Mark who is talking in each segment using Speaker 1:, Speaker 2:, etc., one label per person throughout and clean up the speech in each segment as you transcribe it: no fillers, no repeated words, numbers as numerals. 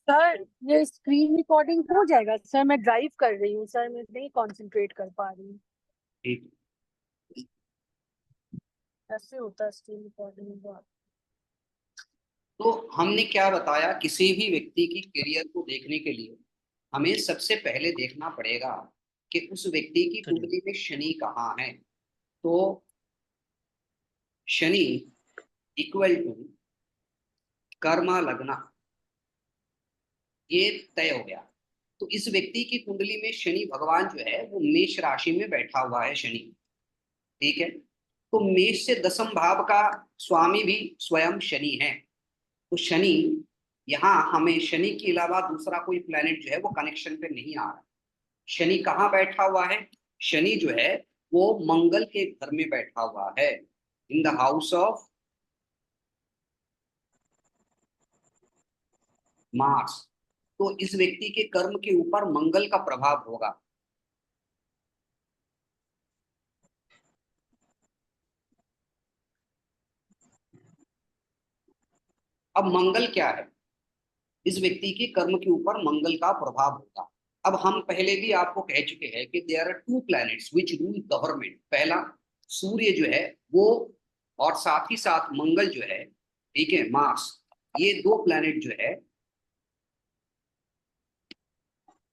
Speaker 1: Sir ये screen recording हो जाएगा सर? मैं ड्राइव कर रही हूँ सर, मैं नहीं कंसंट्रेट कर पा रही हूँ।
Speaker 2: ठीक।
Speaker 1: ऐसे होता है स्क्रीन रिकॉर्डिंग में बात।
Speaker 2: तो हमने क्या बताया, किसी भी व्यक्ति की करियर को देखने के लिए हमें सबसे पहले देखना पड़ेगा कि उस व्यक्ति की कुंडली में शनि कहाँ है। तो शनि इक्वल टू कर्मा लग्ना, ये तय हो गया। तो इस व्यक्ति की कुंडली में शनि भगवान जो है वो मेष राशि में बैठा हुआ है शनि। ठीक है। तो मेष से दसम भाव का स्वामी भी स्वयं शनि है। तो शनि, यहाँ हमें शनि के अलावा दूसरा कोई प्लेनेट जो है वो कनेक्शन पे नहीं आ रहा। शनि कहाँ बैठा हुआ है? शनि जो है वो मंगल के घर में बैठा हुआ है, in the house of Mars. तो इस व्यक्ति के कर्म के ऊपर मंगल का प्रभाव होगा। अब मंगल क्या है? इस व्यक्ति के कर्म के ऊपर मंगल का प्रभाव होगा। अब हम पहले भी आपको कह चुके हैं कि there are two planets which rule government. पहला सूर्य जो है वो, और साथ ही साथ मंगल जो है, ठीक है, मार्स, ये दो प्लैनेट जो है,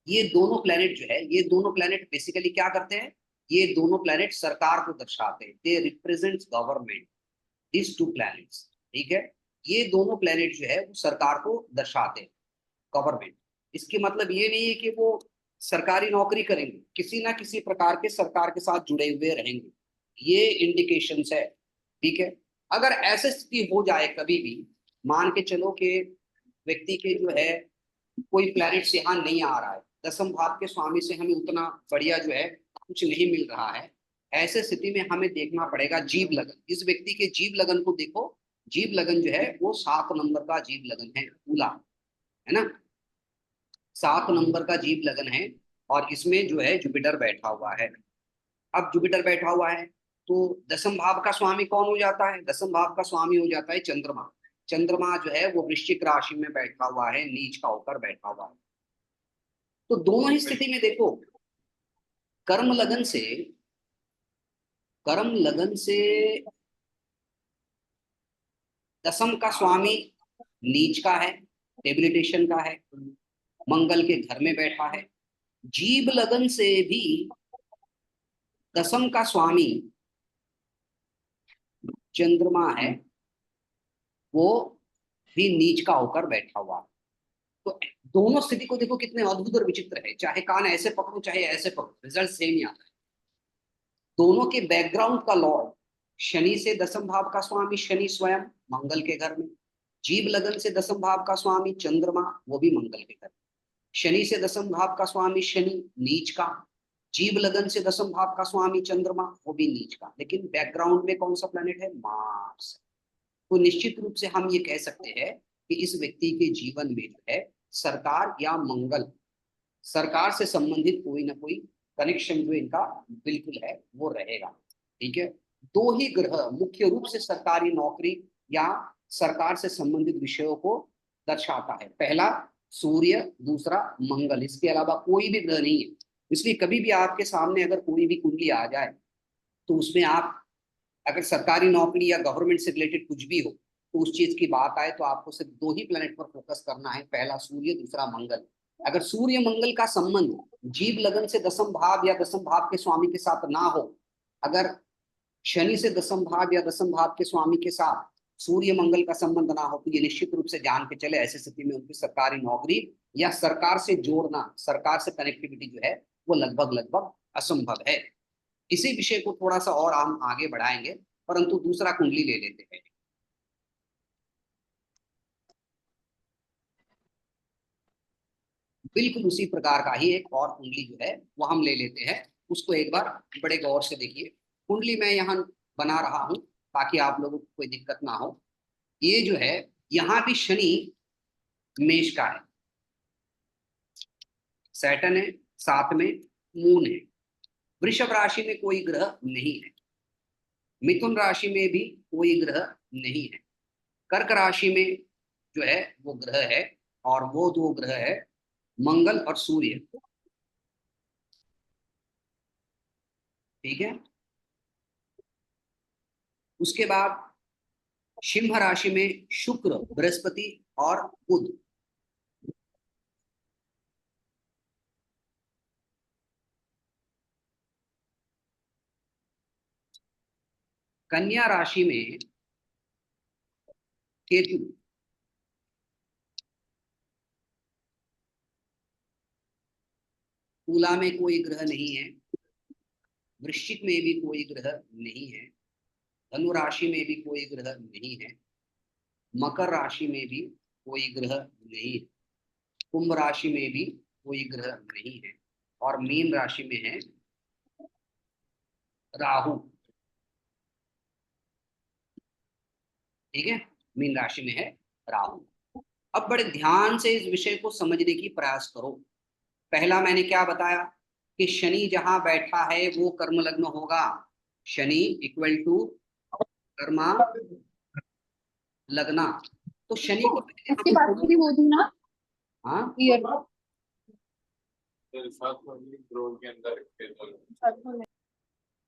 Speaker 2: ये दोनों प्लैनेट जो है, ये दोनों प्लैनेट बेसिकली क्या करते हैं? ये दोनों प्लैनेट सरकार को दर्शाते हैं। They represent government, this to planets. ठीक है। ये दोनों प्लैनेट जो है वो सरकार को दर्शाते हैं, गवर्नमेंट। इसके मतलब ये नहीं है कि वो सरकारी नौकरी करेंगे, किसी ना किसी प्रकार के सरकार के साथ जुड़े हुए रहेंगे, ये इंडिकेशंस है। ठीक है। अगर ऐसी स्थिति हो जाए कभी भी, मान के चलो कि व्यक्ति के जो है कोई प्लैनेट यहाँ नहीं आ रहा है, दसम भाव के स्वामी से हमें उतना बढ़िया जो है कुछ नहीं मिल रहा है, ऐसे स्थिति में हमें देखना पड़ेगा जीव लगन। इस व्यक्ति के जीव लगन को देखो। जीव लगन जो है वो 7 नंबर का जीव लगन है, तुला, है ना? 7 नंबर का जीव लगन है, और इसमें जो है जुपिटर बैठा हुआ है। अब जुपिटर बैठा हुआ है तो दसम भाव का स्वामी कौन हो जाता है? दसम भाव का स्वामी हो जाता है चंद्रमा। चंद्रमा जो है वो वृश्चिक राशि में बैठा हुआ है, नीच का होकर बैठा हुआ है। तो दोनों ही स्थिति में देखो, कर्म लगन से, कर्म लगन से दसम का स्वामी नीच का है, डेबिलिटेशन का है, मंगल के घर में बैठा है। जीव लगन से भी दसम का स्वामी चंद्रमा है, वो भी नीच का होकर बैठा हुआ है। तो दोनों स्थिति को देखो कितने अद्भुत और विचित्र है। चाहे कान ऐसे पकड़ो चाहे ऐसे पकड़ो, रिजल्ट सेम ही आता है। दोनों के बैकग्राउंड का लॉर्ड, शनि से दसम भाव का स्वामी शनि स्वयं मंगल के घर में, जीव लगन से दसम भाव का स्वामी चंद्रमा, वो भी मंगल के घर में। शनि से दसम भाव का स्वामी शनि नीच का, जीव लगन से दसम भाव का स्वामी चंद्रमा, वो भी नीच का। लेकिन बैकग्राउंड में कौन सा प्लेनेट है? मार्स। तो निश्चित रूप से हम ये कह सकते हैं कि इस व्यक्ति के जीवन में जो है सरकार या मंगल, सरकार से संबंधित कोई ना कोई कनेक्शन जो इनका बिल्कुल है वो रहेगा। ठीक है। दो ही ग्रह मुख्य रूप से सरकारी नौकरी या सरकार से संबंधित विषयों को दर्शाता है। पहला सूर्य, दूसरा मंगल, इसके अलावा कोई भी ग्रह नहीं है। इसलिए कभी भी आपके सामने अगर कोई भी कुंडली आ जाए तो उसमें आप, अगर सरकारी नौकरी या गवर्नमेंट से रिलेटेड कुछ भी हो, तो उस चीज की बात आए तो आपको सिर्फ दो ही प्लेनेट पर फोकस करना है, पहला सूर्य, दूसरा मंगल। अगर सूर्य मंगल का संबंध जीव लगन से दसम भाव या दसम भाव के स्वामी के साथ ना हो, अगर शनि से दसम भाव या दसम भाव के स्वामी के साथ सूर्य मंगल का संबंध ना हो, तो ये निश्चित रूप से जान के चले ऐसी स्थिति में उनकी सरकारी नौकरी या सरकार से जोड़ना, सरकार से कनेक्टिविटी जो है वो लगभग लगभग असंभव है। इसी विषय को थोड़ा सा और हम आगे बढ़ाएंगे, परंतु दूसरा कुंडली ले लेते हैं। बिल्कुल उसी प्रकार का ही एक और कुंडली जो है वो हम ले लेते हैं। उसको एक बार बड़े गौर से देखिए। कुंडली मैं यहाँ बना रहा हूँ ताकि आप लोगों को कोई दिक्कत ना हो। ये जो है यहाँ भी शनि मेष का है, सैटर्न है, साथ में मून है। वृषभ राशि में कोई ग्रह नहीं है, मिथुन राशि में भी कोई ग्रह नहीं है, कर्क राशि में जो है वो ग्रह है, और वो दो ग्रह है मंगल और सूर्य। ठीक है। उसके बाद सिंह राशि में शुक्र, बृहस्पति और बुध। कन्या राशि में केतु। तुला में कोई ग्रह नहीं है, वृश्चिक में भी कोई ग्रह नहीं है, धनु राशि में भी कोई ग्रह नहीं है, मकर राशि में भी कोई ग्रह नहीं है, कुंभ राशि में भी कोई ग्रह नहीं है, और मीन राशि में है राहु। ठीक है, मीन राशि में है राहु। अब बड़े ध्यान से इस विषय को समझने की प्रयास करो। पहला मैंने क्या बताया कि शनि जहां बैठा है वो कर्म लग्न होगा। शनि इक्वल टू कर्मा लगना। तो शनि को पहले
Speaker 1: उसके
Speaker 2: हम
Speaker 1: बाद भी वो थी ना
Speaker 2: हाँ
Speaker 1: ईयर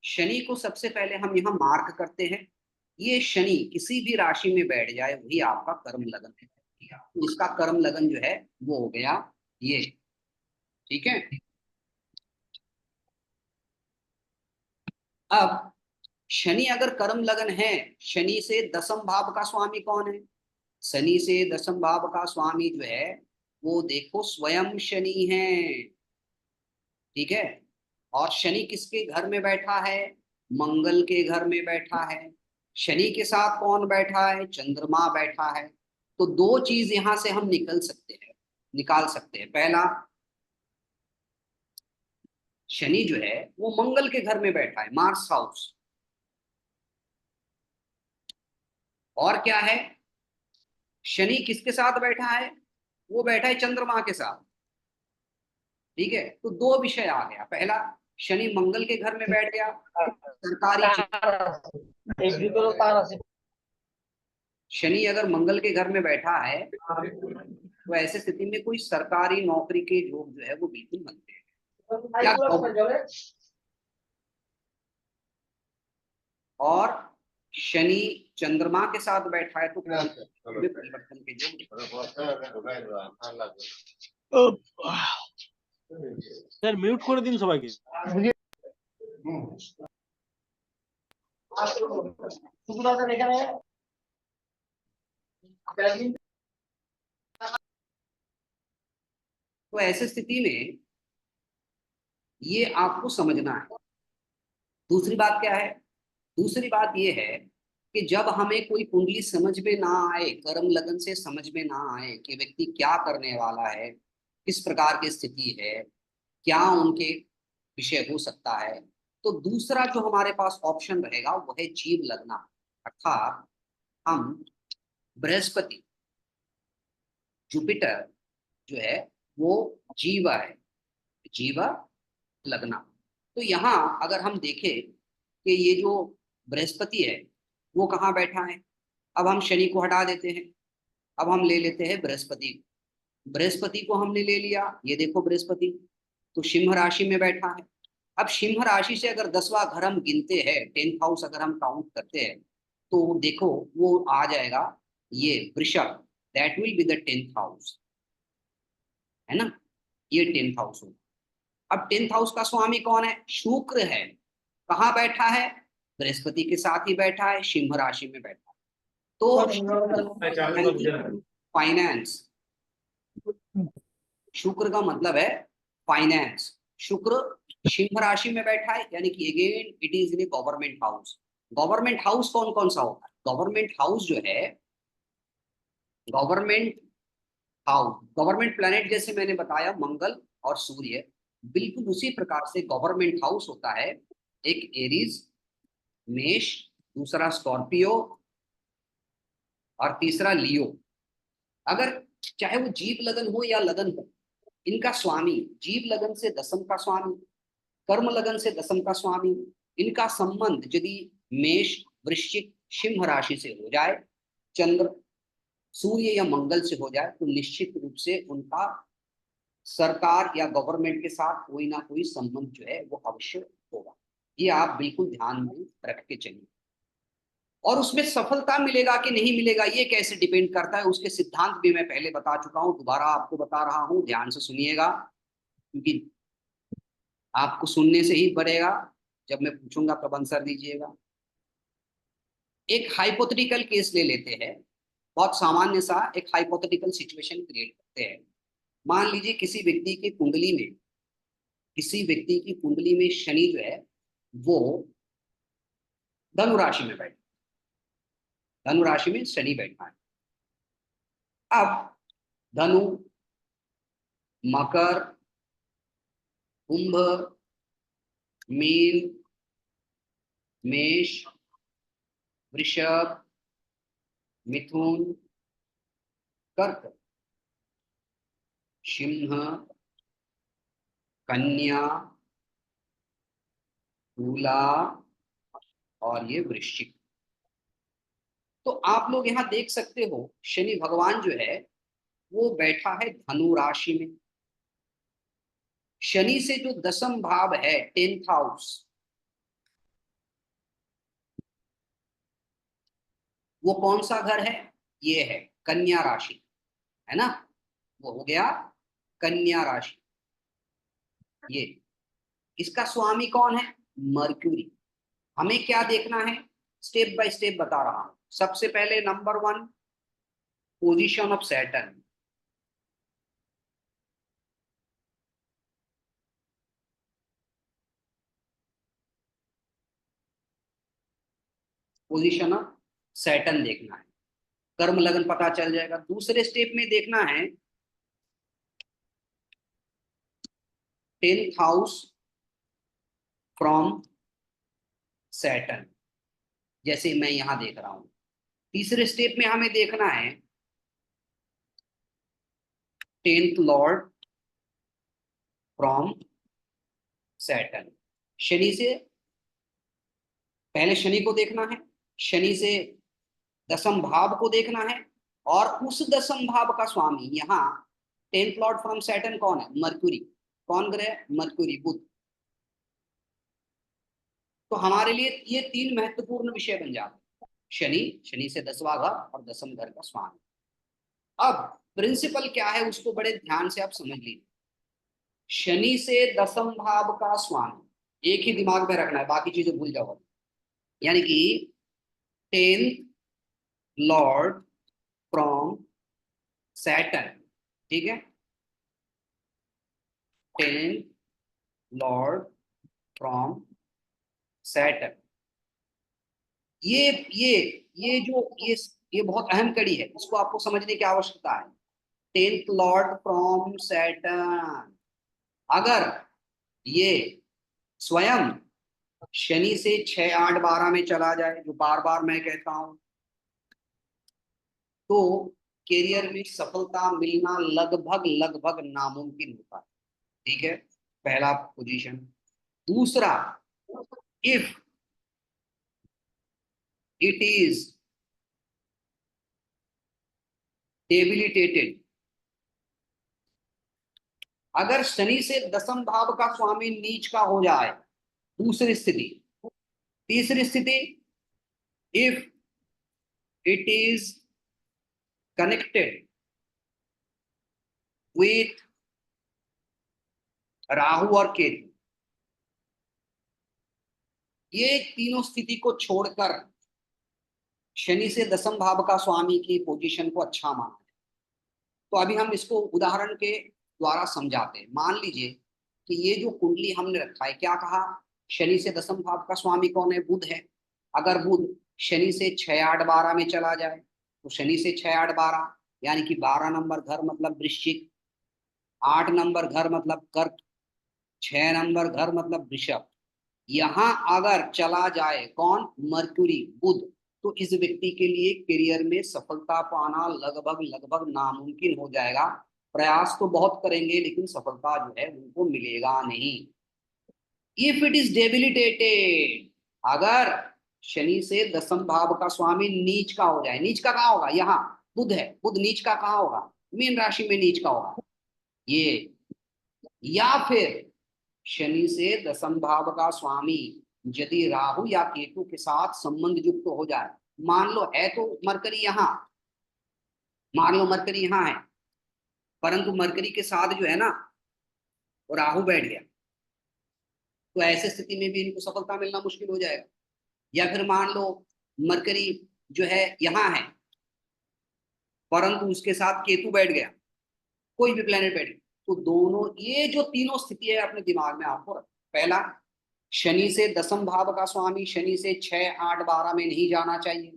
Speaker 2: शनि को सबसे पहले हम यहाँ मार्क करते हैं। ये शनि किसी भी राशि में बैठ जाए वही आपका कर्म लगन है। इसका कर्म लगन जो है वो हो गया ये। ठीक है। अब शनि अगर कर्म लगन है, शनि से दसम भाव का स्वामी कौन है? शनि से दसम भाव का स्वामी जो है वो देखो स्वयं शनि है। ठीक है। और शनि किसके घर में बैठा है? मंगल के घर में बैठा है। शनि के साथ कौन बैठा है? चंद्रमा बैठा है। तो दो चीज यहां से हम निकाल सकते हैं। पहला, शनि जो है वो मंगल के घर में बैठा है, मार्स हाउस। और क्या है? शनि किसके साथ बैठा है? वो बैठा है चंद्रमा के साथ। ठीक है। तो दो विषय आ गया। पहला, शनि मंगल के घर में बैठ गया, सरकारी चीज। शनि अगर मंगल के घर में बैठा है तो ऐसे स्थिति में कोई सरकारी नौकरी के योग जो है वो बिल्कुल बनते हैं। और शनि चंद्रमा के साथ बैठा है तो परिवर्तन के योग।
Speaker 3: স্যার মিউট করে দিন সবাইকে।
Speaker 2: तो ऐसे स्थिति में ये आपको समझना है। दूसरी बात क्या है? दूसरी बात ये है कि जब हमें कोई कुंडली समझ में ना आए, कर्म लगन से समझ में ना आए कि व्यक्ति क्या करने वाला है, किस प्रकार की स्थिति है, क्या उनके विषय हो सकता है, तो दूसरा जो हमारे पास ऑप्शन रहेगा वो है जीव लगना। अर्थात हम बृहस्पति, जुपिटर जो है वो जीवा है, जीवा लगना। तो यहाँ अगर हम देखें कि ये जो बृहस्पति है वो कहाँ बैठा है, अब हम शनि को हटा देते हैं, अब हम ले लेते हैं बृहस्पति। बृहस्पति को हमने ले लिया, ये देखो बृहस्पति तो सिंह राशि में बैठा है। अब सिंह राशि से अगर 10वां घर हम गिनते हैं, 10th हाउस अगर हम काउंट करते हैं, तो देखो वो आ जाएगा ये वृषभ, that will be the 10th house, है ना। ये 10th हाउस होगा। अब 10th हाउस का स्वामी कौन है? शुक्र है। कहाँ बैठा है? बृहस्पति के साथ ही बैठा है, सिंह राशि में बैठा है। तो फाइनेंस, शुक्र का मतलब है फाइनेंस। शुक्र सिंह राशि में बैठा है, यानी कि again it is in government house. Government house कौन कौन सा होता है? गवर्नमेंट हाउस जो है, गवर्नमेंट हाउ गवर्नमेंट प्लैनेट जैसे मैंने बताया मंगल और सूर्य, बिल्कुल उसी प्रकार से गवर्नमेंट हाउस होता है। एक एरीज, मेष, दूसरा स्कॉर्पियो और तीसरा लियो। अगर चाहे वो जीव लगन हो या लगन हो, इनका स्वामी जीव लगन से दसम का स्वामी, कर्म लगन से दसम का स्वामी, इनका संबंध यदि मेष, वृश्चिक, सिंह राशि से हो जाए, चंद्र, सूर्य या मंगल से हो जाए, तो निश्चित रूप से उनका सरकार या गवर्नमेंट के साथ कोई ना कोई संबंध जो है वो अवश्य होगा। ये आप बिल्कुल ध्यान में रख के चलिए। और उसमें सफलता मिलेगा कि नहीं मिलेगा ये कैसे डिपेंड करता है, उसके सिद्धांत भी मैं पहले बता चुका हूं, दोबारा आपको बता रहा हूं, ध्यान से सुनिएगा, क्योंकि आपको सुनने से ही बढ़ेगा, जब मैं पूछूंगा तब आंसर दीजिएगा। एक हाइपोथेटिकल केस ले लेते हैं, बहुत सामान्य सा एक हाइपोथेटिकल सिचुएशन क्रिएट करते हैं। मान लीजिए किसी व्यक्ति की कुंडली में शनि जो है वो धनु राशि में बैठा, धनु राशि में शनि बैठा है। अब धनु, मकर, कुंभ, मीन, मेष, वृषभ, मिथुन, कर्क, सिंह, कन्या, तुला और ये वृश्चिक। तो आप लोग यहाँ देख सकते हो शनि भगवान जो है वो बैठा है धनु राशि में। शनि से जो दसम भाव है, 10th हाउस, वो कौन सा घर है? ये है कन्या राशि, है ना, वो हो गया कन्या राशि। ये इसका स्वामी कौन है? मर्क्यूरी। हमें क्या देखना है, स्टेप बाय स्टेप बता रहा हूं। सबसे पहले number 1, position of Saturn. Position of Saturn देखना है, कर्म लगन पता चल जाएगा। दूसरे स्टेप में देखना है 10th हाउस फ्रॉम सैटर्न, जैसे मैं यहां देख रहा हूं। तीसरे स्टेप में हमें देखना है 10th Lord from Saturn. Shani से, पहले शनि को देखना है, शनि से दसम भाव को देखना है, और उस दसम भाव का स्वामी यहाँ 10th लॉर्ड फ्रॉम सैटर्न कौन है? मर्क्यूरी। कौन ग्रह? मर्क्यूरी, बुध। तो हमारे लिए ये 3 महत्वपूर्ण विषय बन जाते हैं, शनि, शनि से 10वां घर और दसम घर का स्वामी। अब प्रिंसिपल क्या है उसको बड़े ध्यान से आप समझ लीजिए। शनि से दसम भाव का स्वामी, एक ही दिमाग में रखना है, बाकी चीजें भूल जाओ। यानी कि 10th लॉर्ड फ्रॉम सैटर्न, ठीक है, 10th लॉर्ड फ्रॉम सैटर्न। ये ये ये जो ये बहुत अहम कड़ी है, इसको आपको समझने की आवश्यकता है। 10th लॉर्ड फ्रॉम सैटर्न, अगर ये स्वयं शनि से 6, 8, 12 में चला जाए, जो बार बार मैं कहता हूं, तो करियर में सफलता मिलना लगभग लगभग नामुमकिन होता है। ठीक है, पहला पोजीशन। दूसरा, इफ इट इज डेबिलिटेटेड, अगर शनि से दसम भाव का स्वामी नीच का हो जाए, दूसरी स्थिति। तीसरी स्थिति, if it is connected with Rahu और केतु। ये तीनों स्थिति को छोड़कर शनि से दसम भाव का स्वामी की पोजीशन को अच्छा माना है। तो अभी हम इसको उदाहरण के द्वारा समझाते हैं। मान लीजिए कि ये जो कुंडली हमने रखा है, क्या कहा, शनि से दसम भाव का स्वामी कौन है? बुध है। अगर बुध शनि से 6, 8, 12 में चला जाए, तो शनि से 6, 8, 12 यानी कि 12 नंबर घर मतलब वृश्चिक, 8 नंबर घर मतलब कर्क, 6 नंबर घर मतलब वृषभ। यहां अगर चला जाए कौन, मरक्यूरी, बुध, तो इस व्यक्ति के लिए करियर में सफलता पाना लगभग लगभग नामुमकिन हो जाएगा। प्रयास तो बहुत करेंगे लेकिन सफलता जो है उनको मिलेगा नहीं। इफ इट इज डेबिलिटेटेड, अगर शनि से दसम भाव का स्वामी नीच का हो जाए, नीच का कहाँ होगा, यहाँ बुध है, बुध नीच का कहाँ होगा, मीन राशि में नीच का होगा ये। या फिर शनि से दसम भाव का स्वामी यदि राहु या केतु के साथ संबंध युक्त हो जाए, मान लो है तो मरकरी यहाँ, मान लो मरकरी यहाँ है, परंतु मरकरी के साथ जो है ना वो राहु बैठ गया, तो ऐसे स्थिति में भी इनको सफलता मिलना मुश्किल हो जाएगा। या फिर मान लो मरकरी जो है यहाँ है, परंतु उसके साथ केतु बैठ गया, कोई भी प्लेनेट बैठ गया, तो दोनों ये जो तीनों स्थिति है अपने दिमाग में आपको रख। पहला, शनि से दसम भाव का स्वामी शनि से 6, 8, 12 में नहीं जाना चाहिए।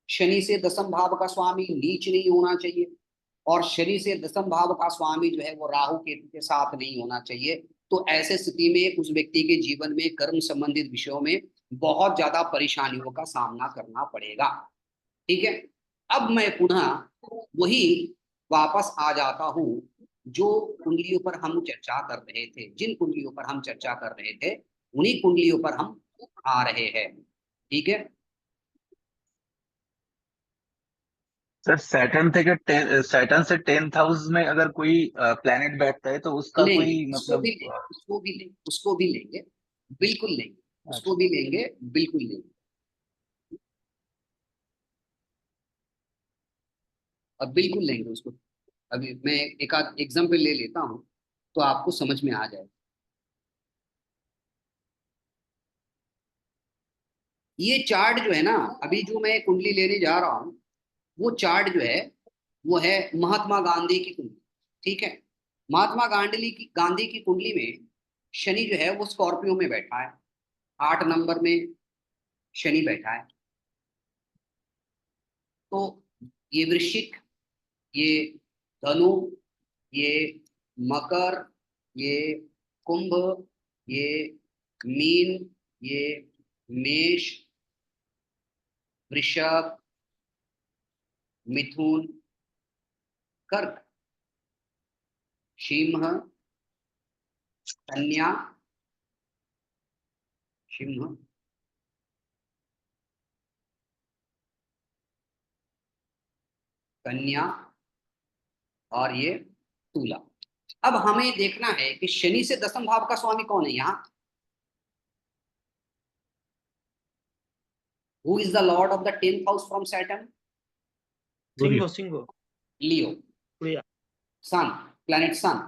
Speaker 2: शनि से दसम भाव का स्वामी नीच नहीं होना चाहिए। और शनि से दसम भाव का स्वामी जो है वो राहु केतु के साथ नहीं होना चाहिए। तो ऐसे स्थिति में उस व्यक्ति के जीवन में कर्म संबंधित विषयों में बहुत ज्यादा परेशानियों का सामना करना पड़ेगा। ठीक है, अब मैं पुनः वही वापस आ जाता हूं जो कुंडलियों पर हम चर्चा कर रहे थे, जिन कुंडलियों पर हम चर्चा कर रहे थे उन्हीं कुंडलियों पर हम आ रहे हैं। ठीक है,
Speaker 3: सर सैटर्न से 10th हाउस में अगर कोई प्लेनेट बैठता है तो उसका
Speaker 2: लेंगे,
Speaker 3: कोई
Speaker 2: उसको भी
Speaker 3: मतलब
Speaker 2: लेंगे, उसको भी लेंगे, उसको भी लेंगे, बिल्कुल लेंगे, उसको
Speaker 3: अच्छा।
Speaker 2: भी लेंगे, बिल्कुल लेंगे। अब बिल्कुल लेंगे उसको। अभी मैं एक आध एग्जाम्पल ले लेता हूं तो आपको समझ में आ जाए। ये चार्ट जो है ना, अभी जो मैं कुंडली लेने जा रहा हूँ, वो चार्ट जो है वो है महात्मा गांधी की कुंडली। ठीक है, महात्मा गांधी की कुंडली में शनि जो है वो स्कॉर्पियो में बैठा है, 8 नंबर में शनि बैठा है। तो ये वृश्चिक, ये धनु, ये मकर, ये कुंभ, ये मीन, ये मेष, वृषभ, मिथुन, कर्क, सिंह, कन्या, सिंह, कन्या और ये तुला। अब हमें देखना है कि शनि से दसम भाव का स्वामी कौन है यहाँ, who is the lord of the 10th house from Saturn,
Speaker 4: Singh Singh
Speaker 2: Leo,
Speaker 4: प्रिया
Speaker 2: Sun, planet Sun.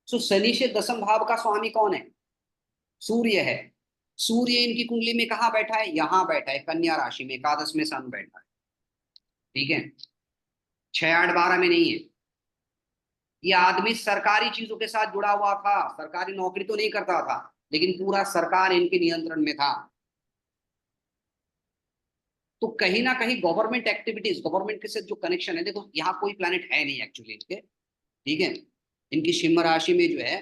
Speaker 2: So Shani से दसम भाव का स्वामी कौन है, सूर्य है। सूर्य इनकी कुंडली में कहाँ बैठा है, यहाँ बैठा है, कन्या राशि में, एकादश में सन बैठा है। ठीक है, 6, 8, 12 में नहीं है। ये आदमी सरकारी चीजों के साथ जुड़ा हुआ था, सरकारी नौकरी तो नहीं करता था लेकिन पूरा सरकार इनके नियंत्रण में था। तो कहीं ना कहीं गवर्नमेंट एक्टिविटीज, गवर्नमेंट के साथ जो कनेक्शन है, देखो यहाँ कोई प्लैनेट है नहीं एक्चुअली इनके। ठीक है, इनकी सिंह राशि में जो है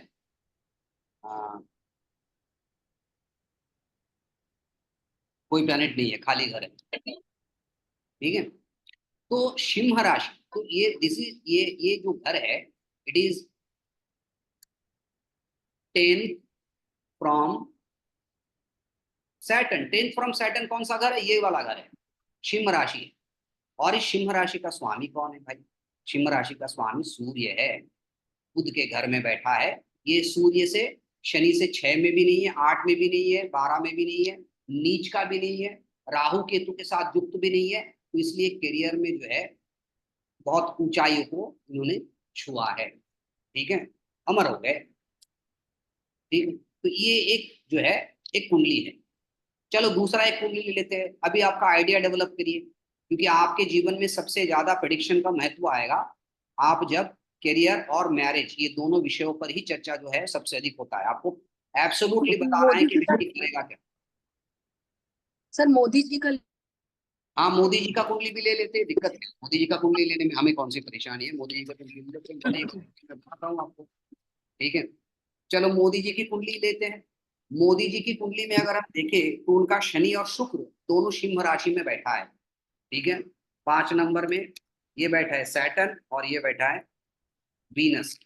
Speaker 2: आ, कोई प्लैनेट नहीं है, खाली घर है। ठीक है, तो सिंह राशि, तो ये दिस इज ये जो घर है, it is 10th from Saturn. 10th from Saturn कौन सा घर है, ये वाला घर है, सिंह राशि है। और इस सिंह राशि का स्वामी कौन है भाई, सिंह राशि का स्वामी सूर्य है, बुध के घर में बैठा है। ये सूर्य से शनि से 6 में भी नहीं है, 8 में भी नहीं है, 12 में भी नहीं है, नीच का भी नहीं है, राहु केतु के साथ युक्त भी नहीं है। तो इसलिए करियर में जो है बहुत ऊंचाइयों को इन्होंने छुआ है। ठीक है, अमर हो गए। ठीक है, तो ये एक जो है एक कुंडली है। चलो दूसरा एक कुंडली ले लेते हैं, अभी आपका आइडिया डेवलप करिए, क्योंकि आपके जीवन में सबसे ज्यादा प्रेडिक्शन का महत्व आएगा आप जब करियर और मैरिज ये दोनों विषयों पर ही चर्चा जो है सबसे अधिक होता है। आपको एब्सोल्युटली बताना है
Speaker 1: मोदी
Speaker 2: कि
Speaker 1: जी का,
Speaker 2: व्यक्ति करेगा क्या।
Speaker 1: सर मोदी जी का
Speaker 2: हाँ, मोदी जी का कुंडली भी ले लेते हैं, दिक्कत है मोदी जी का कुंडली लेने में, हमें कौन सी परेशानी है, मोदी जी का कुंडली मैं बताता हूँ आपको। ठीक है, चलो मोदी जी की कुंडली लेते हैं। मोदी जी की कुंडली में अगर हम देखें तो उनका शनि और शुक्र दोनों सिंह राशि में बैठा है। ठीक है, 5 नंबर में ये बैठा है सैटर्न और ये बैठा है वीनस।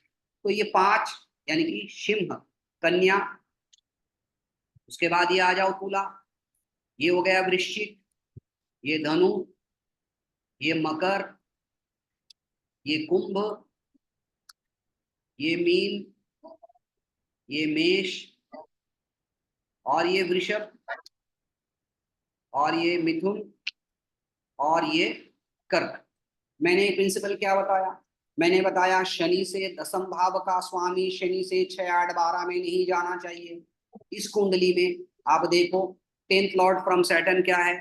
Speaker 2: तो ये 5 यानी कि सिंह, कन्या, उसके बाद ये आ जाओ तुला, ये हो गया वृश्चिक, ये धनु, ये मकर, ये कुंभ, ये मीन, ये मेष, और ये वृषभ, और ये मिथुन, और ये कर्क। मैंने प्रिंसिपल क्या बताया? मैंने बताया शनि से 10th भाव का स्वामी शनि से 6, 8, 12 में नहीं जाना चाहिए। इस कुंडली में आप देखो 10th लॉर्ड फ्रॉम सैटर्न क्या है?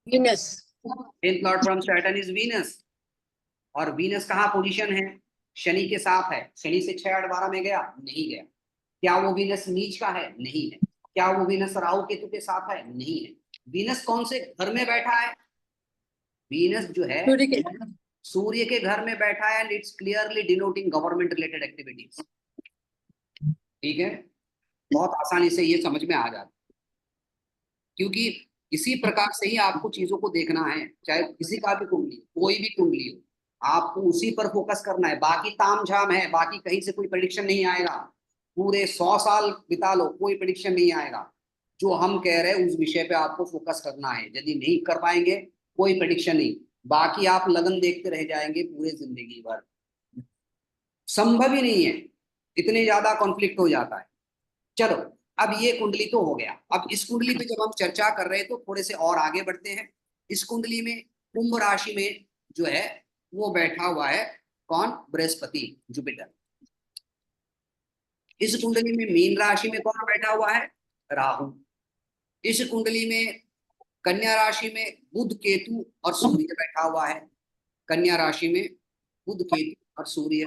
Speaker 1: Venus.
Speaker 2: 10th Lord from Saturn is Venus. और वीनस कहाँ पोजीशन है? शनि के साथ है। शनि से 6, 8, 12 में गया? नहीं गया। क्या वो वीनस नीच का है? नहीं है। क्या वो वीनस राहु केतु के साथ है? नहीं है। वीनस कौन से घर में बैठा है? वीनस जो है
Speaker 1: सूर्य के।
Speaker 2: सूर्य के घर में बैठा है, and it's clearly denoting government related activities. ठीक है, बहुत आसानी से ये समझ में आ जाता है, क्योंकि इसी प्रकार से ही आपको चीजों को देखना है। चाहे किसी का भी कुंडली, कोई भी कुंडली हो, आपको उसी पर फोकस करना है। बाकी तामझाम है, बाकी कहीं से कोई प्रेडिक्शन नहीं आएगा। पूरे 100 साल बिता लो, कोई प्रेडिक्शन नहीं आएगा। जो हम कह रहे हैं उस विषय पे आपको फोकस करना है। यदि नहीं कर पाएंगे, कोई प्रेडिक्शन नहीं, बाकी आप लगन देखते रह जाएंगे पूरे जिंदगी भर। संभव ही नहीं है, इतने ज्यादा कॉन्फ्लिक्ट हो जाता है। चलो, अब ये कुंडली तो हो गया। अब इस कुंडली पे जब हम चर्चा कर रहे हैं तो थोड़े से और आगे बढ़ते हैं। इस कुंडली में कुंभ राशि में जो है वो बैठा हुआ है कौन? बृहस्पति, जुपिटर। इस कुंडली में मीन राशि में कौन बैठा हुआ है? राहु। इस कुंडली में कन्या राशि में बुध, केतु और सूर्य बैठा हुआ है। कन्या राशि में बुध, केतु और सूर्य।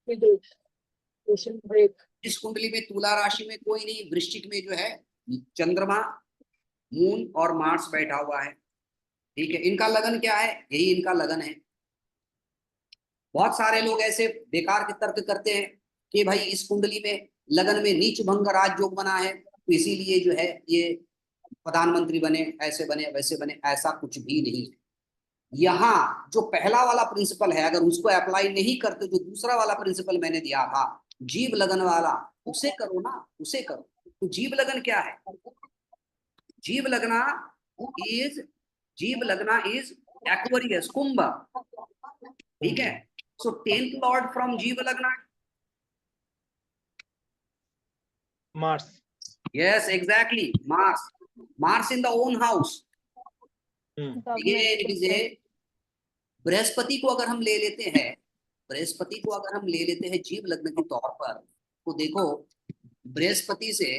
Speaker 1: ब्रेक।
Speaker 2: इस कुंडली में तुला राशि में कोई नहीं, वृश्चिक में जो है चंद्रमा, मून और मार्स बैठा हुआ है। ठीक है, इनका लगन क्या है? यही इनका लगन है। बहुत सारे लोग ऐसे बेकार के तर्क करते हैं कि भाई इस कुंडली में लगन में नीच भंग राजयोग बना है, तो इसीलिए जो है ये प्रधानमंत्री बने, ऐसे बने, वैसे बने। ऐसा कुछ भी नहीं है। यहाँ जो पहला वाला प्रिंसिपल है, अगर उसको अप्लाई नहीं करते, जो दूसरा वाला प्रिंसिपल मैंने दिया था जीव लगन वाला, उसे करो ना, उसे करो। तो जीव लगन क्या है? जीव लगना इज जीव लगना इज एक्वेरियस, कुंभ। ठीक है, सो 10th लॉर्ड फ्रॉम जीव लगना,
Speaker 4: Mars.
Speaker 2: Yes exactly, Mars. Mars in the own house. ये इट इज ए, बृहस्पति को अगर हम ले लेते हैं, बृहस्पति को अगर हम ले लेते हैं जीव लग्न के तौर पर, तो देखो बृहस्पति से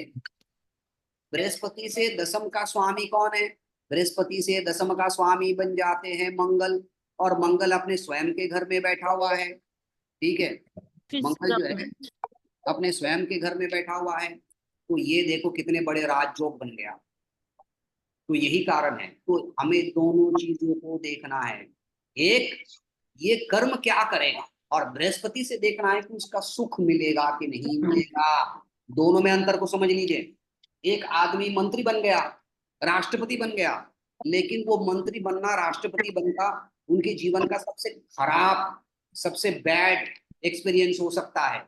Speaker 2: बृहस्पति से 10th का स्वामी कौन है? बृहस्पति से 10th का स्वामी बन जाते हैं मंगल, और मंगल अपने स्वयं के घर में बैठा हुआ है। ठीक है, मंगल जो है अपने स्वयं के घर में बैठा हुआ है। तो ये देखो कितने बड़े राजयोग बन गया। तो यही कारण है, तो हमें दोनों चीजों को देखना है। एक, ये कर्म क्या करेगा, और बृहस्पति से देखना है कि उसका सुख मिलेगा कि नहीं मिलेगा। दोनों में अंतर को समझ लीजिए। एक आदमी मंत्री बन गया, राष्ट्रपति बन गया, लेकिन वो मंत्री बनना, राष्ट्रपति बनना उनके जीवन का सबसे खराब, सबसे बैड एक्सपीरियंस हो सकता है।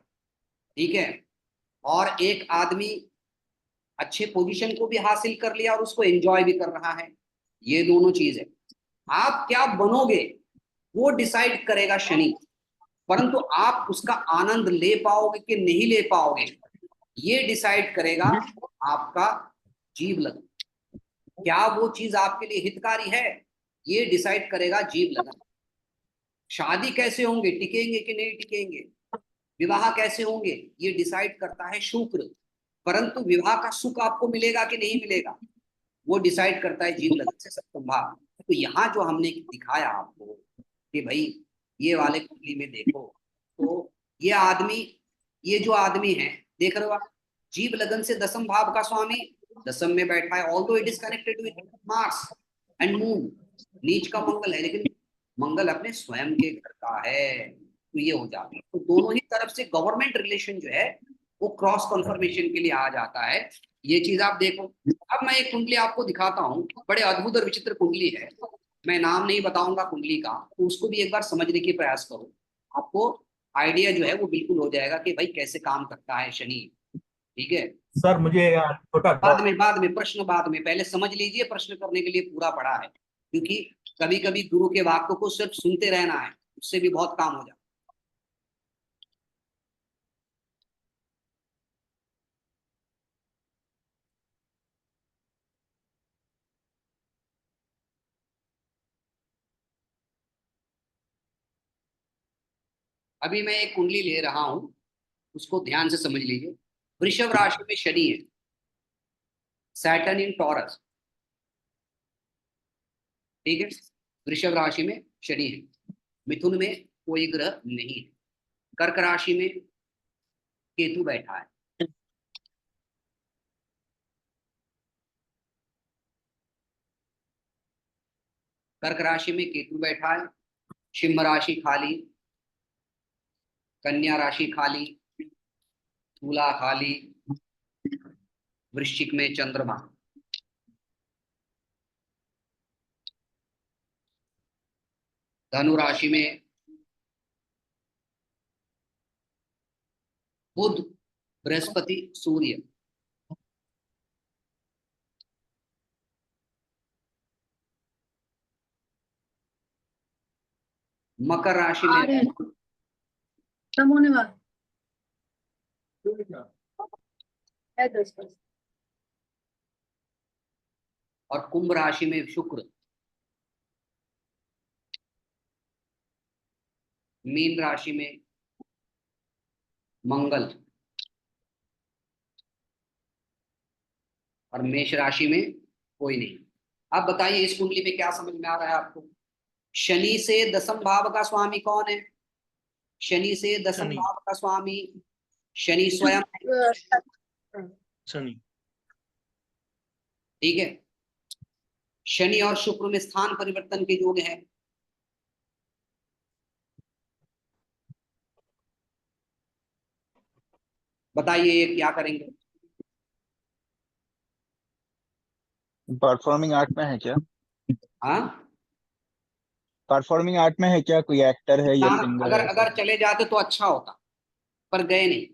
Speaker 2: ठीक है, और एक आदमी अच्छे पोजीशन को भी हासिल कर लिया और उसको एंजॉय भी कर रहा है। ये दोनों चीज है। आप क्या बनोगे वो डिसाइड करेगा शनि, परंतु आप उसका आनंद ले पाओगे कि नहीं ले पाओगे, ये डिसाइड करेगा आपका जीव लगन। क्या वो चीज आपके लिए हितकारी है, ये डिसाइड करेगा जीव लगन। शादी कैसे होंगे, टिकेंगे कि नहीं टिकेंगे, विवाह कैसे होंगे, ये डिसाइड करता है शुक्र। परंतु विवाह का सुख आपको मिलेगा कि नहीं मिलेगा, वो डिसाइड करता है जीव लगन से सप्तम भाव। तो यहाँ जो हमने दिखाया आपको कि भाई ये वाले कुंडली में देखो, तो ये आदमी, ये जो आदमी है देख रहे हो आप, जीव लगन से दसम भाव का स्वामी दसम में बैठा है, although it is connected with Mars and moon. नीच का मंगल है, लेकिन मंगल अपने स्वयं के घर का है, तो ये हो जाता है। तो दोनों ही तरफ से गवर्नमेंट रिलेशन जो है वो क्रॉस कन्फर्मेशन के लिए आ जाता है। ये चीज आप देखो। अब मैं एक कुंडली आपको दिखाता हूँ, बड़े अद्भुत और विचित्र कुंडली है, मैं नाम नहीं बताऊंगा कुंडली का, तो उसको भी एक बार समझने की प्रयास करो, आपको आइडिया जो है वो बिल्कुल हो जाएगा कि भाई कैसे काम करता है शनि। ठीक है,
Speaker 4: सर मुझे छोटा
Speaker 2: बाद में प्रश्न, बाद में, पहले समझ लीजिए, प्रश्न करने के लिए पूरा पड़ा है, क्योंकि कभी कभी गुरु के वाक्य को सिर्फ सुनते रहना है, उससे भी बहुत काम हो जाता है। अभी मैं एक कुंडली ले रहा हूं, उसको ध्यान से समझ लीजिए। वृषभ राशि में शनि है, सैटर्न इन टॉरस। ठीक है, वृषभ राशि में शनि है, मिथुन में कोई ग्रह नहीं है, कर्क राशि में केतु बैठा है, कर्क राशि में केतु बैठा है, सिंह राशि खाली, कन्या राशि खाली, तुला खाली, वृश्चिक में चंद्रमा, धनु राशि में बुध, बृहस्पति, सूर्य, मकर राशि में
Speaker 1: कम होने वाला है 10%।
Speaker 2: और कुंभ राशि में शुक्र, मीन राशि में मंगल, और मेष राशि में कोई नहीं। अब बताइए इस कुंडली में क्या समझ में आ रहा है आपको? शनि से दसम भाव का स्वामी कौन है? शनि से दसम
Speaker 4: शनि।
Speaker 2: भाव का स्वामी शनि स्वयं है।
Speaker 4: शनि।
Speaker 2: ठीक है, शनि और शुक्र में स्थान परिवर्तन के योग है। बताइए ये क्या करेंगे?
Speaker 3: परफॉर्मिंग आर्ट में है क्या?
Speaker 2: हाँ,
Speaker 3: परफॉर्मिंग आर्ट में है क्या? कोई एक्टर है या सिंगर
Speaker 2: अगर
Speaker 3: है ऐसा?
Speaker 2: अगर चले जाते तो अच्छा होता, पर गए नहीं।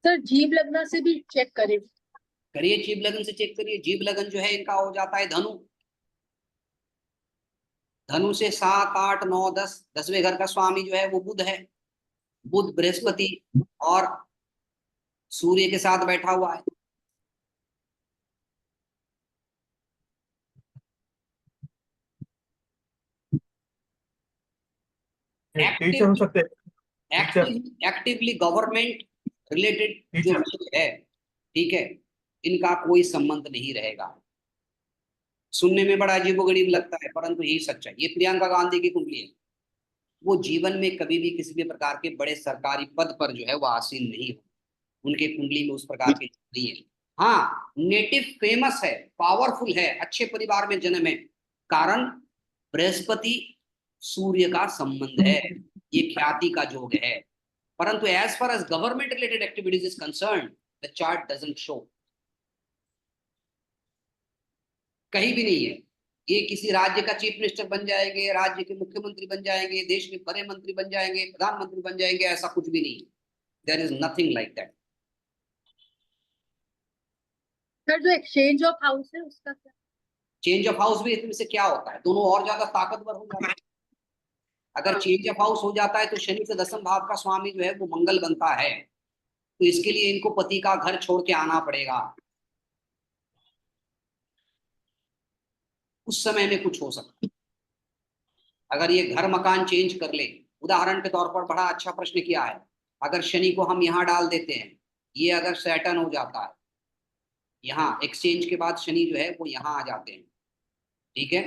Speaker 1: सर जीव लगना से भी चेक करें।
Speaker 2: करिए, जीव लगन से चेक करिए। जीव लगन जो है इनका हो जाता है धनु। धनु से 7, 8, 9, 10, 10वें घर का स्वामी जो है वो बुध है। बुध बृहस्पति और सूर्य के साथ बैठा हुआ है।
Speaker 4: टीचर हो सकते हैं। टीचर।
Speaker 2: एक्टिवली गवर्नमेंट रिलेटेड जो
Speaker 4: टीचर।
Speaker 2: विषय है, ठीक है, इनका कोई संबंध नहीं रहेगा। सुनने में बड़ा अजीबोगरीब लगता है, परंतु यही सच है। ये प्रियंका गांधी की कुंडली है। वो जीवन में कभी भी किसी भी प्रकार के बड़े सरकारी पद पर जो है वो आसीन नहीं हो, उनके कुंडली में उस प्रकार के नहीं है। हाँ, नेटिव फेमस है, पावरफुल है, अच्छे परिवार में जन्म है, कारण बृहस्पति सूर्य का संबंध है, ये ख्याति का योग है। परंतु as far as government related activities is concern, the chart doesn't show, कहीं भी नहीं है। ये किसी राज्य का चीफ मिनिस्टर बन जाएंगे, राज्य के मुख्यमंत्री बन जाएंगे, देश के बड़े मंत्री बन जाएंगे, प्रधानमंत्री बन जाएंगे, ऐसा कुछ भी नहीं। There is nothing like that.
Speaker 1: Sir जो एक्सचेंज ऑफ हाउस है उसका क्या?
Speaker 2: चेंज ऑफ हाउस भी इसमें से क्या होता है, दोनों और ज्यादा ताकतवर हो जाते हैं। अगर चेंज ऑफ हाउस हो जाता है तो शनि से दसम भाव का स्वामी जो है वो मंगल बनता है, तो इसके लिए इनको पति का घर छोड़ के आना पड़ेगा। उस समय में कुछ हो सकता है। अगर ये घर मकान चेंज कर ले, उदाहरण के तौर पर, बड़ा अच्छा प्रश्न किया है, अगर शनि को हम यहाँ डाल देते हैं, ये अगर सैटर्न हो जाता है, यहाँ एक्सचेंज के बाद शनि जो है वो यहाँ आ जाते हैं। ठीक है,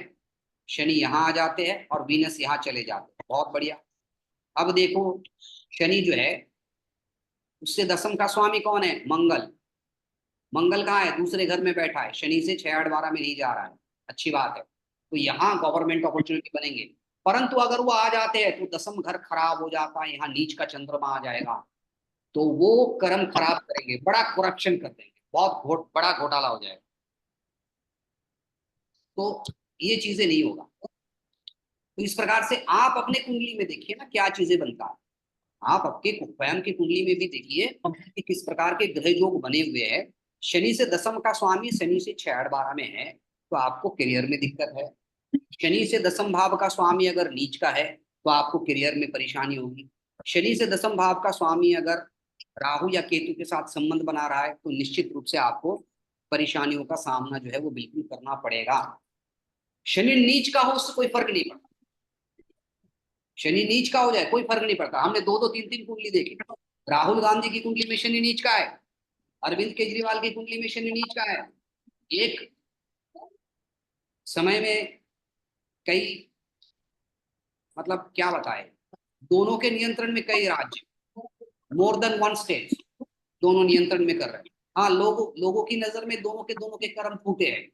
Speaker 2: शनि यहाँ आ जाते हैं और वीनस यहाँ चले जाते हैं, बहुत बढ़िया। अब देखो, शनि जो है उससे दसम का स्वामी कौन है? मंगल। मंगल कहाँ है? दूसरे घर में बैठा है, शनि से 6, 8, 12 में नहीं जा रहा है। अच्छी बात है, तो यहाँ गवर्नमेंट अपॉर्चुनिटी बनेंगे। परंतु अगर वो आ जाते हैं तो दसम घर खराब हो जाता है, यहाँ नीच का चंद्रमा आ जाएगा, तो वो कर्म खराब करेंगे, बड़ा करप्शन कर देंगे, बहुत बड़ा घोटाला हो जाएगा। तो ये चीजें नहीं होगा। तो इस प्रकार से आप अपने कुंडली में देखिए ना क्या चीजें बनता है। आप आपके स्वयं की कुंडली में भी देखिए कि किस प्रकार के ग्रह योग बने हुए हैं। शनि से दसम का स्वामी शनि से 6, 8, 12 में है, तो आपको करियर में दिक्कत है। शनि से दसम भाव का स्वामी अगर नीच का है तो आपको करियर में परेशानी होगी। शनि से दसम भाव का स्वामी अगर राहु या केतु के साथ संबंध बना रहा है तो निश्चित रूप से आपको परेशानियों का सामना जो है वो बिल्कुल करना पड़ेगा। शनि नीच का हो उससे कोई फर्क नहीं पड़ता, शनि नीच का हो जाए कोई फर्क नहीं पड़ता। हमने 2-2, 3-3 कुंडली देखी। राहुल गांधी की कुंडली में शनि नीच का है, अरविंद केजरीवाल की कुंडली में शनि नीच का है। एक समय में कई, मतलब क्या बताए, दोनों के नियंत्रण में कई राज्य, मोर देन वन स्टेट, दोनों नियंत्रण में कर रहे हैं। हाँ, लोगों की नजर में दोनों के कर्म फूटे हैं,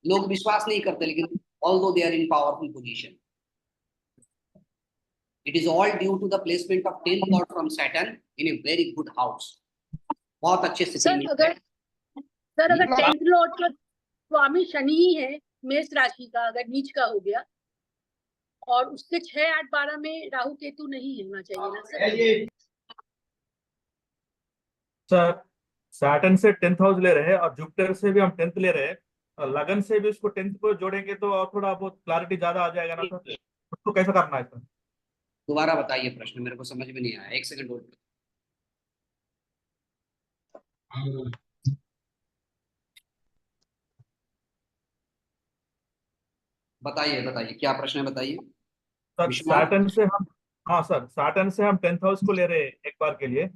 Speaker 2: लोग विश्वास नहीं करते, लेकिन although they are in powerful position, it is all due to the placement of 10th lord from Saturn in a very good house। बहुत अच्छे स्थिति में है।
Speaker 1: सर अगर 10th लॉर्ड का स्वामी शनि ही है मेष राशि का, अगर नीच का हो गया और उससे 6, 8, 12 में राहु केतु नहीं होना चाहिए ना सर?
Speaker 4: सर सैटर्न से 10th हाउस ले रहे हैं और जुपिटर से भी हम 10th ले रहे हैं, और लगन से भी उसको 10th को जोड़ेंगे तो और थोड़ा बहुत क्लैरिटी ज्यादा आ जाएगा ना सर। उसको कैसे करना है सर?
Speaker 2: दोबारा बताइए प्रश्न, मेरे को समझ में नहीं आया, एक सेकंड होल्ड। बताइए बताइए क्या प्रश्न है, बताइए
Speaker 4: सर
Speaker 2: विश्वनाथ।
Speaker 4: सैटर्न से हम, हाँ सर, सैटर्न से हम 10th हाउस को ले रहे हैं एक बार के लिए,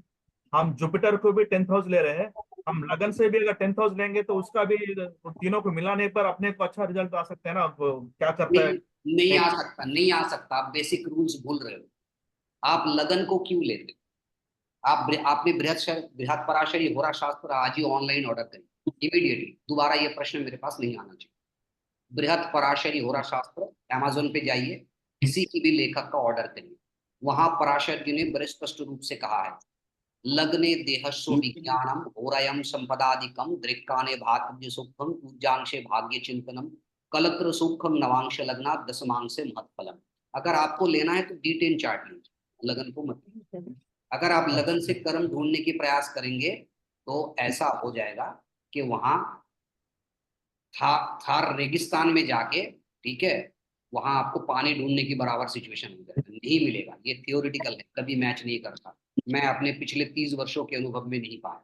Speaker 4: हम जुपिटर को भी 10th हाउस ले रहे हैं, हम लगन से भी अगर 10th हाउस लेंगे तो उसका भी, तीनों को मिलाने पर अपने को अच्छा रिजल्ट आ सकते हैं ना। वो क्या करता है?
Speaker 2: नहीं आ सकता, नहीं आ सकता, आप बेसिक रूल्स भूल रहे हो। आप लगन को क्यों लेते हो? आपने बृहत पराशरी होरा शास्त्र आज ही ऑनलाइन ऑर्डर करिए इमीडिएटली, दोबारा ये प्रश्न मेरे पास नहीं आना चाहिए। बृहत पराशरी होरा शास्त्र अमेजोन पे जाइए, किसी की भी लेखक का ऑर्डर करिए, वहां पराशर जी ने बड़े स्पष्ट रूप से कहा है, लग्ने देहस्व विज्ञानम होरयम संपदादिकम दृक्काने भातृ सुखम पूजांशे भाग्य चिंतनम कलत्र सुखम नवांश लग्ना दशमांश महत्फलम। अगर आपको लेना है तो D10 चार्ट लीजिए, लगन को मत लीजिए। अगर आप लगन से कर्म ढूंढने की प्रयास करेंगे तो ऐसा हो जाएगा कि वहां थार रेगिस्तान में जाके, ठीक है, वहां आपको पानी ढूंढने की बराबर सिचुएशन हो जाएगा, नहीं मिलेगा। ये थियोरिटिकल है, कभी मैच नहीं करता, मैं अपने पिछले 30 वर्षों के अनुभव में नहीं पाया।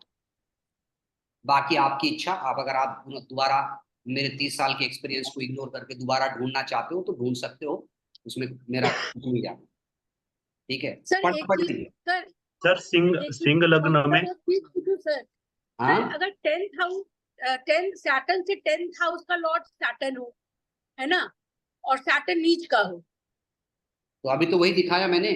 Speaker 2: बाकी आपकी इच्छा, आप अगर आप दोबारा मेरे 30 साल के एक्सपीरियंस को इग्नोर करके दोबारा ढूंढना चाहते हो तो ढूंढ सकते हो, उसमें मेरा नहीं जाना। ठीक है,
Speaker 1: सर
Speaker 2: पढ़
Speaker 1: एक
Speaker 2: पढ़
Speaker 1: चीज
Speaker 2: लीजिए।
Speaker 1: सर,
Speaker 4: सर सिंह लग्न में,
Speaker 1: सर
Speaker 2: हाँ,
Speaker 1: अगर 10th हाउस, 10 सैटर्न से 10th हाउस का लॉर्ड सैटर्न हो, है ना, और सैटर्न नीच का हो,
Speaker 2: तो अभी तो वही दिखाया मैंने।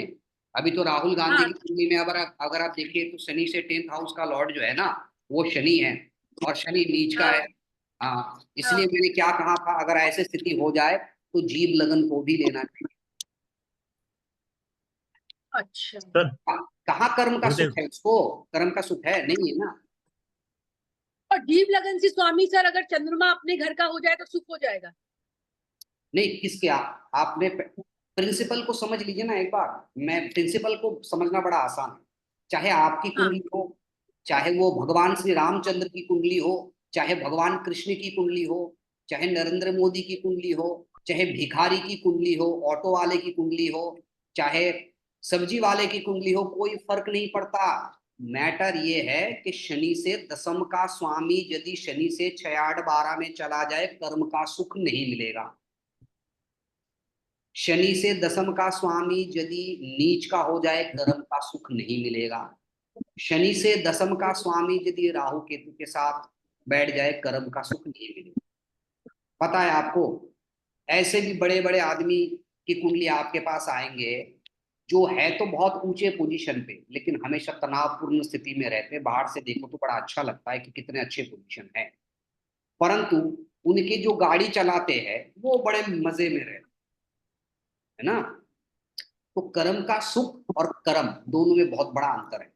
Speaker 2: अभी तो राहुल गांधी
Speaker 1: हाँ
Speaker 2: की कुंडली में अगर आप देखिए तो शनि से 10th हाउस का लॉर्ड जो है ना वो शनि है, और शनि नीच का है।
Speaker 1: हाँ
Speaker 2: हाँ,
Speaker 1: हाँ,
Speaker 2: इसलिए मैंने क्या कहा था, अगर ऐसे स्थिति हो जाए तो जीव लगन को भी लेना चाहिए।
Speaker 1: अच्छा
Speaker 4: सर
Speaker 2: कहाँ कर्म का
Speaker 4: गुरुदेव,
Speaker 2: सुख है उसको? कर्म का सुख है नहीं है ना।
Speaker 1: और जीव लगन से स्वामी सर अगर चंद्रमा अपने घर का हो जाए तो सुख हो जाएगा?
Speaker 2: नहीं, किसके आपने प्रिंसिपल को समझ लीजिए ना एक बार। मैं प्रिंसिपल को समझना बड़ा आसान है। चाहे आपकी
Speaker 1: हाँ
Speaker 2: कुंडली हो, चाहे वो भगवान श्री रामचंद्र की कुंडली हो, चाहे भगवान कृष्ण की कुंडली हो, चाहे नरेंद्र मोदी की कुंडली हो, चाहे भिखारी की कुंडली हो, ऑटो वाले की कुंडली हो, चाहे सब्जी वाले की कुंडली हो, कोई फर्क नहीं पड़ता। मैटर ये है कि शनि से दसम का स्वामी यदि शनि से 6, 8, 12 में चला जाए कर्म का सुख नहीं मिलेगा। शनि से दसम का स्वामी यदि नीच का हो जाए कर्म का सुख नहीं मिलेगा। शनि से दसम का स्वामी यदि राहु केतु के साथ बैठ जाए कर्म का सुख नहीं मिलेगा। पता है आपको, ऐसे भी बड़े बड़े आदमी की कुंडली आपके पास आएंगे, जो है तो बहुत ऊंचे पोजीशन पे, लेकिन हमेशा तनावपूर्ण स्थिति में रहते। बाहर से देखो तो बड़ा अच्छा लगता है कि कितने अच्छे पोजीशन है, परंतु उनके जो गाड़ी चलाते हैं वो बड़े मजे में रहते, है ना। तो कर्म का सुख और कर्म दोनों में बहुत बड़ा अंतर है,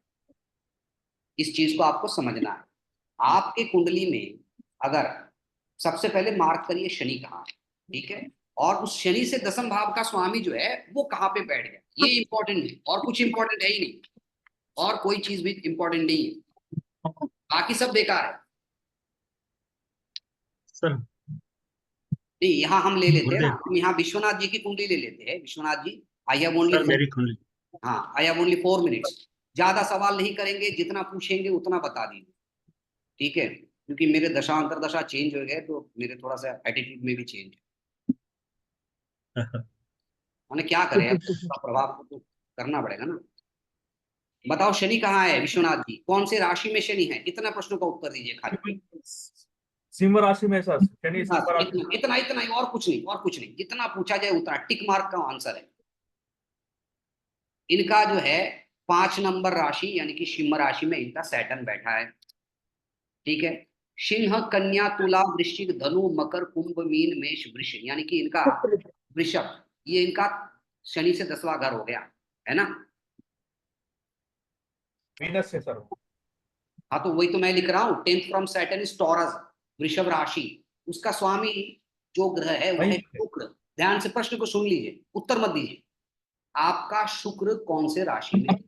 Speaker 2: इस चीज को आपको समझना है। आपके कुंडली में अगर सबसे पहले मार्क करिए शनि कहाँ है, ठीक है, और उस शनि से दसम भाव का स्वामी जो है वो कहाँ पे बैठ गया, ये इंपॉर्टेंट है, और कुछ इंपॉर्टेंट है ही नहीं, और कोई चीज भी इंपॉर्टेंट नहीं है, बाकी सब बेकार है।
Speaker 5: सर
Speaker 2: नहीं, यहाँ हम ले लेते हैं ना, हम यहाँ विश्वनाथ जी की कुंडली ले लेते हैं। Vishwanath ji, I have only,
Speaker 5: sir मेरी कुंडली
Speaker 2: हाँ, आई हैव ओनली 4 मिनट्स। ज्यादा सवाल नहीं करेंगे, जितना पूछेंगे उतना बता दीजिए, ठीक है, क्योंकि मेरे दशा अंतरदशा चेंज हो गए तो मेरे थोड़ा सा एटीट्यूड में भी चेंज है। मैंने क्या करे, अब उसका प्रभाव तो करना पड़ेगा ना। बताओ शनि कहाँ है विश्वनाथ जी, कौन से राशि में शनि है, इतना प्रश्नों का उत्तर दीजिए खाली।
Speaker 4: सिंह राशि में सर, शनि सिंह
Speaker 2: बस
Speaker 4: राशि।
Speaker 2: इतना इतना ही, और कुछ नहीं, और कुछ नहीं, जितना पूछा जाए उतना टिक मार्क का आंसर है। इनका जो है 5 नंबर राशि यानी कि सिंह राशि में इनका सैटर्न बैठा है, ठीक है। सिंह, कन्या, तुला, वृश्चिक, धनु, मकर, कुंभ, मीन, मेष, वृष, यानी कि इनका वृषभ, ये इनका शनि से 10वां घर हो गया, है ना।
Speaker 4: वीनस से सर।
Speaker 2: हाँ, तो वही तो मैं लिख रहा हूँ, 10th from Saturn is taurus, वृषभ राशि, उसका स्वामी जो ग्रह है वो है शुक्र। ध्यान से प्रश्न को सुन लीजिए, उत्तर मत दीजिए। आपका शुक्र कौन से राशि में?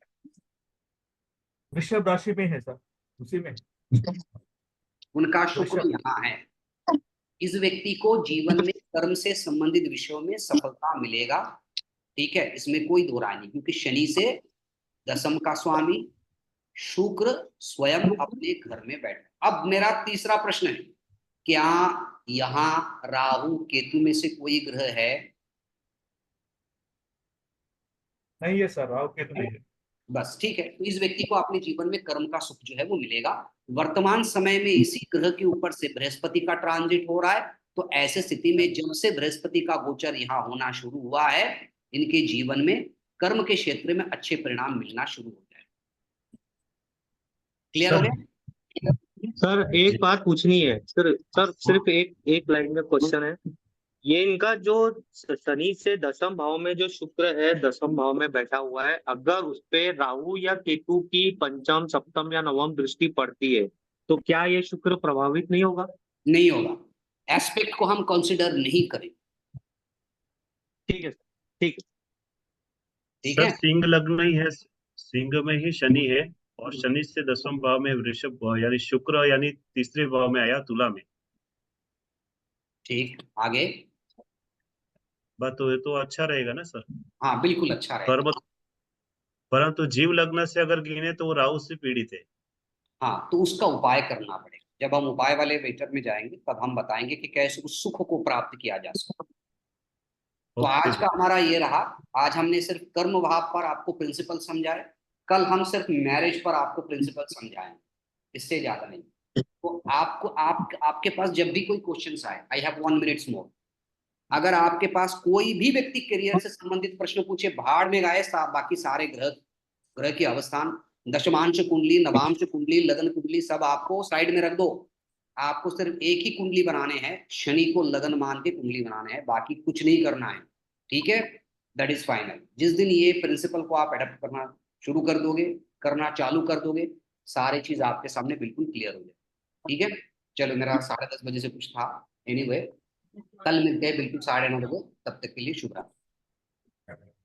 Speaker 4: वृषभ राशि में है सर, उसी में।
Speaker 2: उनका शुक्र यहाँ है। इस व्यक्ति को जीवन में कर्म से संबंधित विषयों में सफलता मिलेगा, ठीक है, इसमें कोई दो राय नहीं, क्योंकि शनि से दसम का स्वामी शुक्र स्वयं अपने घर में बैठा। अब मेरा तीसरा प्रश्न है, क्या यहाँ राहु केतु में से कोई ग्रह है?
Speaker 4: नहीं है सर, राहु केतु नहीं है।
Speaker 2: बस ठीक है, तो इस व्यक्ति को अपने जीवन में कर्म का सुख जो है वो मिलेगा। वर्तमान समय में इसी ग्रह के ऊपर से बृहस्पति का ट्रांजिट हो रहा है, तो ऐसे स्थिति में जब से बृहस्पति का गोचर यहाँ होना शुरू हुआ है, इनके जीवन में कर्म के क्षेत्र में अच्छे परिणाम मिलना शुरू हो जाए। क्लियर हो गया?
Speaker 5: सर एक बात पूछनी है सर सिर्फ एक लाइन में क्वेश्चन है। ये इनका जो शनि से दसम भाव में जो शुक्र है दसम भाव में बैठा हुआ है, अगर उस पे राहु या केतु की पंचम सप्तम या नवम दृष्टि पड़ती है तो क्या ये शुक्र प्रभावित नहीं होगा?
Speaker 2: नहीं होगा, एस्पेक्ट को हम कंसिडर नहीं करें।
Speaker 5: ठीक है ठीक है
Speaker 2: ठीक
Speaker 6: सर
Speaker 2: है,
Speaker 6: सिंह लग्न ही है, सिंह में ही शनि है, और शनि से दसम भाव में वृषभ यानी शुक्र यानी तीसरे भाव में आया तुला में।
Speaker 2: ठीक, आगे।
Speaker 6: बात तो ये तो अच्छा रहेगा ना सर।
Speaker 2: हाँ बिल्कुल अच्छा रहेगा।
Speaker 6: परंतु जीव लग्न से अगर गिने तो वो राहु से पीड़ित है।
Speaker 2: हाँ, तो उसका उपाय करना पड़ेगा। जब हम उपाय वाले वेटर में जाएंगे तब हम बताएंगे कि कैसे उस सुख को प्राप्त किया जा सकता। तो आज का हमारा ये रहा, आज हमने सिर्फ कर्म भाव पर आपको प्रिंसिपल समझाए, कल हम सिर्फ मैरिज पर आपको प्रिंसिपल समझाएंगे, इससे ज्यादा नहीं। तो आपके पास जब भी कोई क्वेश्चन आए, आई हैव 1 मिनट्स मोर, अगर आपके पास कोई भी व्यक्ति करियर से संबंधित प्रश्न पूछे, भाड़ में गाए बाकी सारे ग्रह की अवस्थान, दशमांश कुंडली, नवांश कुंडली, लग्न कुंडली सब आपको साइड में रख दो। आपको सिर्फ एक ही कुंडली बनाने हैं, शनि को लगन मान के कुंडली बनाने हैं, बाकी कुछ नहीं करना है, ठीक है। That is final. जिस दिन ये प्रिंसिपल को आप अडेप्ट करना शुरू कर दोगे, करना चालू कर दोगे, सारी चीज आपके सामने बिल्कुल क्लियर हो जाए, ठीक है। चलो, मेरा 10:30 बजे से कुछ था, एनीवे, कल मिलते हैं बिल्कुल 9:30 बजे, तब तक के लिए शुभ रात्रि।